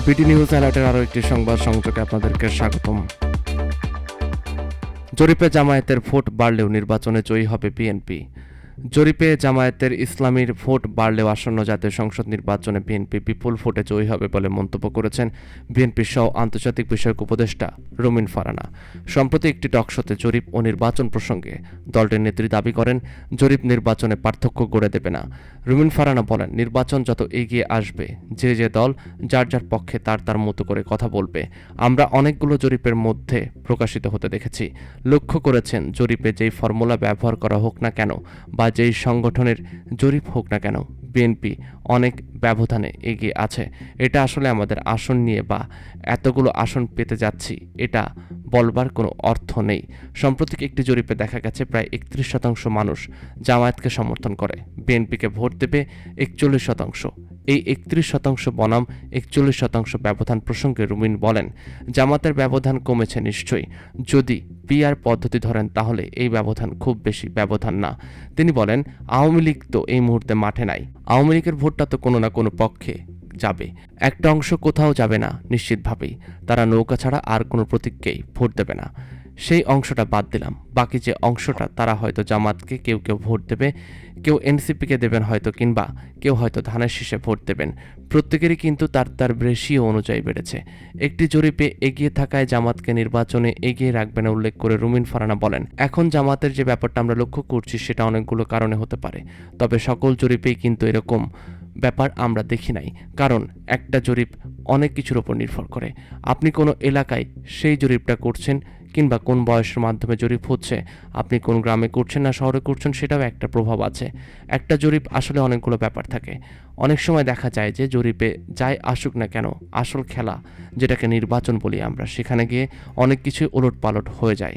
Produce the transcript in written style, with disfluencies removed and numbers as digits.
BD news অ্যালার্টের আরও একটি সংবাদ সংযোগে আপনাদেরকে স্বাগতম। জরিপে জামায়াতের ভোট বাড়লেও নির্বাচনে জয়ী হবে বিএনপি। জরিপে জামায়াতের ইসলামীর ভোট বাড়লেও আসন্ন জাতীয় সংসদ নির্বাচনে বিএনপি বিপুল ভোটে জয়ী হবে বলে মন্তব্য করেছেন বিএনপির সহ আন্তর্জাতিক বিষয়ক উপদেষ্টা রুমিন ফারহানা। সম্প্রতি একটি টকশোতে জরিপ ও নির্বাচন প্রসঙ্গে দলটির নেত্রী দাবি করেন, জরিপ নির্বাচনে পার্থক্য গড়ে দেবে না। রুমিন ফারহানা বলেন, নির্বাচন যত এগিয়ে আসবে যে যে দল যার যার পক্ষে তার মতো করে কথা বলবে। আমরা অনেকগুলো জরিপের মধ্যে প্রকাশিত হতে দেখেছি। লক্ষ্য করেছেন, জরিপে যেই ফর্মুলা ব্যবহার করা হোক না কেন বা যেই সংগঠনের জরিপ হোক না কেন, বিএনপি অনেক ব্যবধানে এগিয়ে আছে। এটা আসলে আমাদের আসন নিয়ে বা এতগুলো আসন পেতে যাচ্ছি এটা বলবার কোনো অর্থ নেই। সাম্প্রতিক একটি জরিপে দেখা গেছে প্রায় 31% মানুষ জামায়াতকে সমর্থন করে, বিএনপিকে ভোট দেবে 41%। এই 31% বনাম 41% ব্যবধান প্রসঙ্গে রুমিন বলেন, জামাতের ব্যবধান কমেছে নিশ্চয়ই। যদি পিআর পদ্ধতি ধরেন তাহলে এই ব্যবধান খুব বেশি ব্যবধান না। তিনি বলেন, আওয়ামী লীগ তো এই মুহূর্তে মাঠে নাই। আওয়ামী লীগের ভোটটা তো কোনো না কোনো পক্ষে যাবে, একটা অংশ কোথাও যাবে না নিশ্চিতভাবেই। তারা নৌকা ছাড়া আর কোনো প্রতীককেই ভোট দেবে না। সেই অংশটা বাদ দিলাম, বাকি যে অংশটা তারা হয়তো জামাতকে কেউ ভোট দেবে, কেউ এনসিপিকে দেবেন হয়তো, কিংবা কেউ হয়তো ধানের শীষে ভোট দেবেন। প্রত্যেকেরই কিন্তু তার রেশিও অনুযায়ী বেড়েছে। একটি জরিপে এগিয়ে থাকায় জামাতকে নির্বাচনে এগিয়ে রাখবে না উল্লেখ করে রুমিন ফারহানা বলেন, এখন জামাতের যে ব্যাপারটা আমরা লক্ষ্য করছি সেটা অনেকগুলো কারণে হতে পারে, তবে সকল জরিপেই কিন্তু এরকম ব্যাপার আমরা দেখি নাই। কারণ একটা জরিপ অনেক কিছুর উপর নির্ভর করে। আপনি কোনো এলাকায় সেই জরিপটা করছেন কিংবা কোন বয়সের মাধ্যমে জরিপ হচ্ছে, আপনি কোন গ্রামে করছেন না শহরে করছেন, সেটাও একটা প্রভাব আছে। একটা জরিপ আসলে অনেকগুলো ব্যাপার থাকে। অনেক সময় দেখা যায় যে জরিপে যাই আসুক না কেন, আসল খেলা যেটাকে নির্বাচন বলি আমরা, সেখানে গিয়ে অনেক কিছুই ওলটপালট হয়ে যায়।